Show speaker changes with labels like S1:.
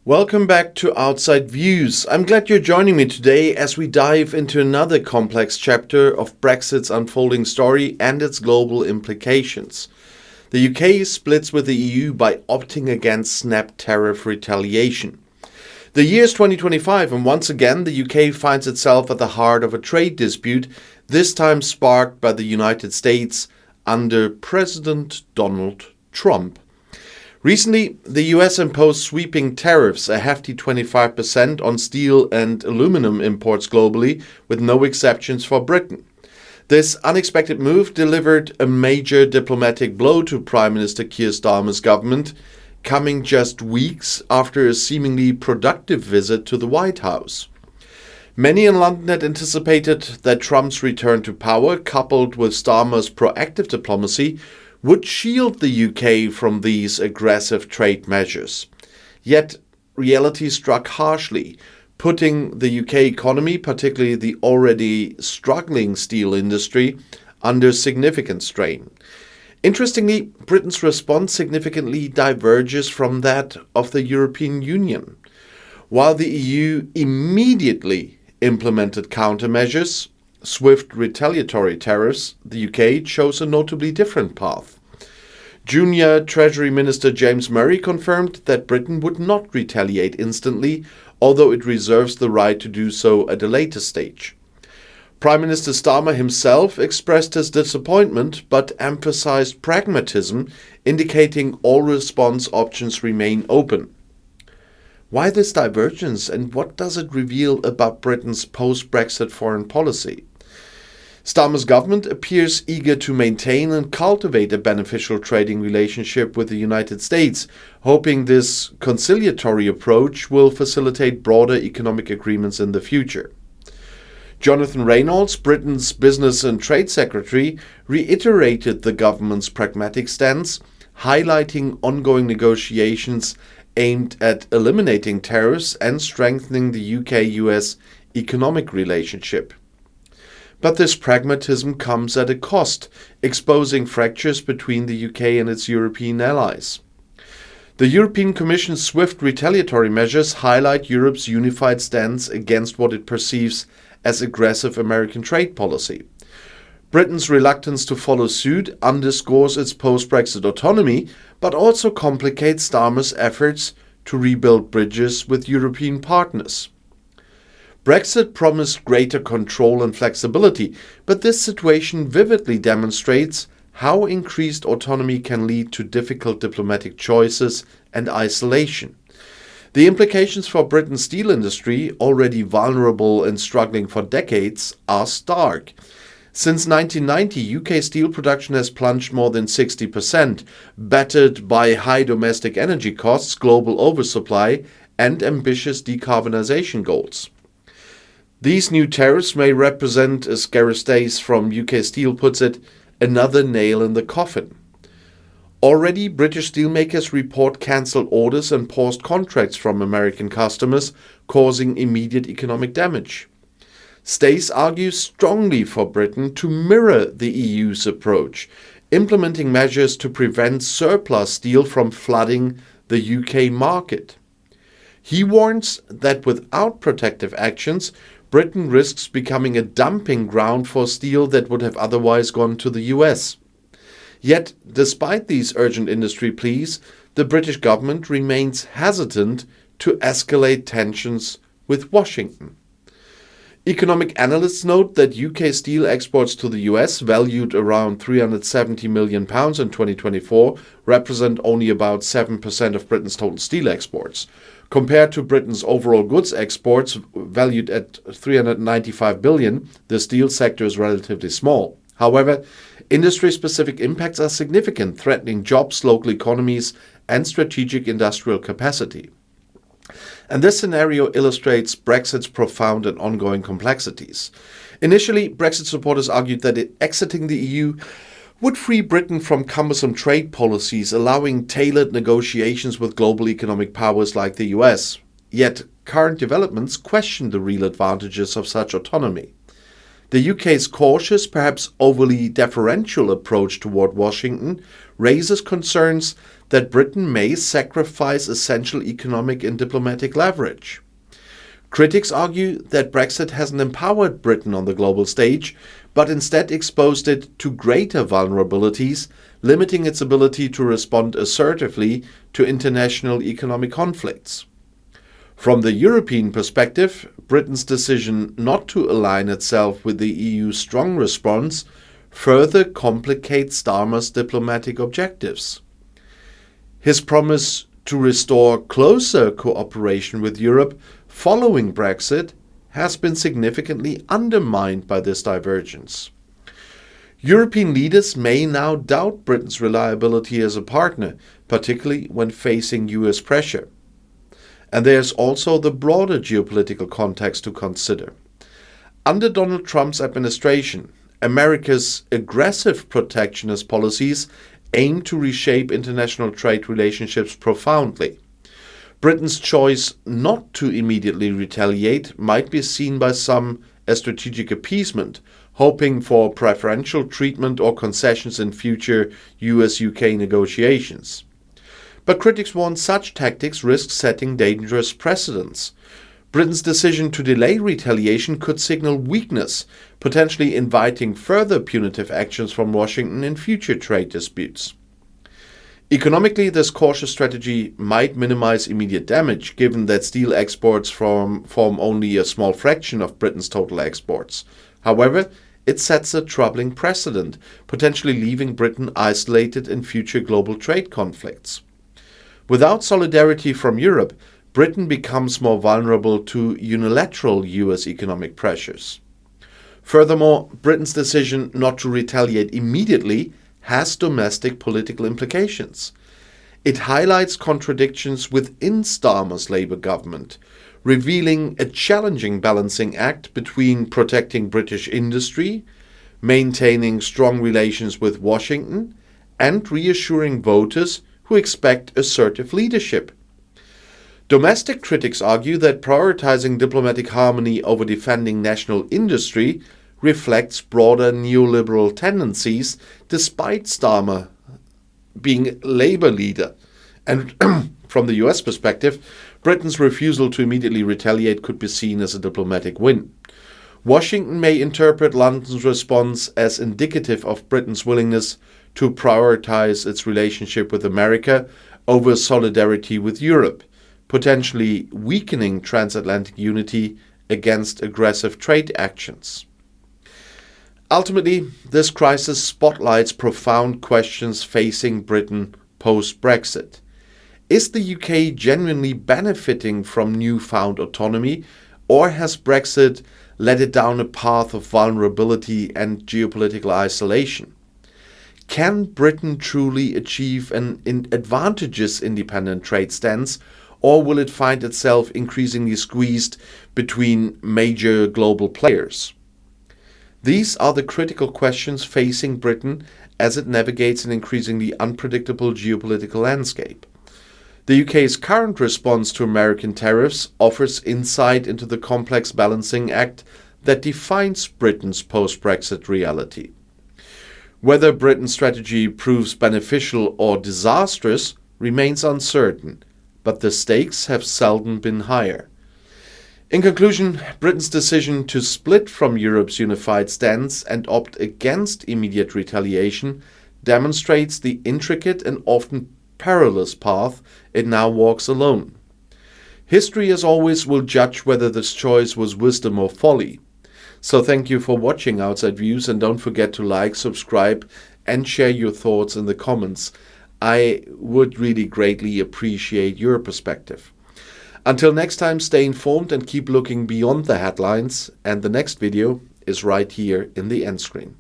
S1: Welcome back to Outside Views. I'm glad you're joining me today as we dive into another complex chapter of Brexit's unfolding story and its global implications. The UK splits with the EU by opting against snap tariff retaliation. The year is 2025 and once again the UK finds itself at the heart of a trade dispute, this time sparked by the United States under President Donald Trump. Recently, the US imposed sweeping tariffs, a hefty 25% on steel and aluminum imports globally, with no exceptions for Britain. This unexpected move delivered a major diplomatic blow to Prime Minister Keir Starmer's government, coming just weeks after a seemingly productive visit to the White House. Many in London had anticipated that Trump's return to power, coupled with Starmer's proactive diplomacy, would shield the UK from these aggressive trade measures. Yet, reality struck harshly, putting the UK economy, particularly the already struggling steel industry, under significant strain. Interestingly, Britain's response significantly diverges from that of the European Union. While the EU immediately implemented countermeasures, swift retaliatory tariffs, the UK chose a notably different path. Junior Treasury Minister James Murray confirmed that Britain would not retaliate instantly, although it reserves the right to do so at a later stage. Prime Minister Starmer himself expressed his disappointment but emphasized pragmatism, indicating all response options remain open. Why this divergence and what does it reveal about Britain's post-Brexit foreign policy? Starmer's government appears eager to maintain and cultivate a beneficial trading relationship with the United States, hoping this conciliatory approach will facilitate broader economic agreements in the future. Jonathan Reynolds, Britain's Business and Trade Secretary, reiterated the government's pragmatic stance, highlighting ongoing negotiations aimed at eliminating tariffs and strengthening the UK-US economic relationship. But this pragmatism comes at a cost, exposing fractures between the UK and its European allies. The European Commission's swift retaliatory measures highlight Europe's unified stance against what it perceives as aggressive American trade policy. Britain's reluctance to follow suit underscores its post-Brexit autonomy, but also complicates Starmer's efforts to rebuild bridges with European partners. Brexit promised greater control and flexibility, but this situation vividly demonstrates how increased autonomy can lead to difficult diplomatic choices and isolation. The implications for Britain's steel industry, already vulnerable and struggling for decades, are stark. Since 1990, UK steel production has plunged more than 60%, battered by high domestic energy costs, global oversupply, and ambitious decarbonisation goals. These new tariffs may represent, as Gareth Stace from UK Steel puts it, another nail in the coffin. Already, British steelmakers report cancelled orders and paused contracts from American customers, causing immediate economic damage. Stace argues strongly for Britain to mirror the EU's approach, implementing measures to prevent surplus steel from flooding the UK market. He warns that without protective actions, Britain risks becoming a dumping ground for steel that would have otherwise gone to the US. Yet, despite these urgent industry pleas, the British government remains hesitant to escalate tensions with Washington. Economic analysts note that UK steel exports to the US, valued around £370 million in 2024, represent only about 7% of Britain's total steel exports. Compared to Britain's overall goods exports, valued at $395 billion, the steel sector is relatively small. However, industry-specific impacts are significant, threatening jobs, local economies, and strategic industrial capacity. And this scenario illustrates Brexit's profound and ongoing complexities. Initially, Brexit supporters argued that exiting the EU would free Britain from cumbersome trade policies, allowing tailored negotiations with global economic powers like the US. Yet, current developments question the real advantages of such autonomy. The UK's cautious, perhaps overly deferential approach toward Washington raises concerns that Britain may sacrifice essential economic and diplomatic leverage. Critics argue that Brexit hasn't empowered Britain on the global stage, but instead exposed it to greater vulnerabilities, limiting its ability to respond assertively to international economic conflicts. From the European perspective, Britain's decision not to align itself with the EU's strong response further complicates Starmer's diplomatic objectives. His promise to restore closer cooperation with Europe following Brexit has been significantly undermined by this divergence. European leaders may now doubt Britain's reliability as a partner, particularly when facing US pressure. And there's also the broader geopolitical context to consider. Under Donald Trump's administration, America's aggressive protectionist policies aim to reshape international trade relationships profoundly. Britain's choice not to immediately retaliate might be seen by some as strategic appeasement, hoping for preferential treatment or concessions in future US-UK negotiations. But critics warn such tactics risk setting dangerous precedents. Britain's decision to delay retaliation could signal weakness, potentially inviting further punitive actions from Washington in future trade disputes. Economically, this cautious strategy might minimize immediate damage, given that steel exports form only a small fraction of Britain's total exports. However, it sets a troubling precedent, potentially leaving Britain isolated in future global trade conflicts. Without solidarity from Europe, Britain becomes more vulnerable to unilateral US economic pressures. Furthermore, Britain's decision not to retaliate immediately has domestic political implications. It highlights contradictions within Starmer's Labour government, revealing a challenging balancing act between protecting British industry, maintaining strong relations with Washington, and reassuring voters who expect assertive leadership. Domestic critics argue that prioritizing diplomatic harmony over defending national industry reflects broader neoliberal tendencies, despite Starmer being Labour leader. And from the US perspective, Britain's refusal to immediately retaliate could be seen as a diplomatic win. Washington may interpret London's response as indicative of Britain's willingness to prioritize its relationship with America over solidarity with Europe, potentially weakening transatlantic unity against aggressive trade actions. Ultimately, this crisis spotlights profound questions facing Britain post-Brexit. Is the UK genuinely benefiting from newfound autonomy, or has Brexit led it down a path of vulnerability and geopolitical isolation? Can Britain truly achieve an advantageous independent trade stance, or will it find itself increasingly squeezed between major global players? These are the critical questions facing Britain as it navigates an increasingly unpredictable geopolitical landscape. The UK's current response to American tariffs offers insight into the complex balancing act that defines Britain's post-Brexit reality. Whether Britain's strategy proves beneficial or disastrous remains uncertain, but the stakes have seldom been higher. In conclusion, Britain's decision to split from Europe's unified stance and opt against immediate retaliation demonstrates the intricate and often perilous path it now walks alone. History, as always, will judge whether this choice was wisdom or folly. So thank you for watching Outside Views, and don't forget to like, subscribe and share your thoughts in the comments. I would really greatly appreciate your perspective. Until next time, stay informed and keep looking beyond the headlines, and the next video is right here in the end screen.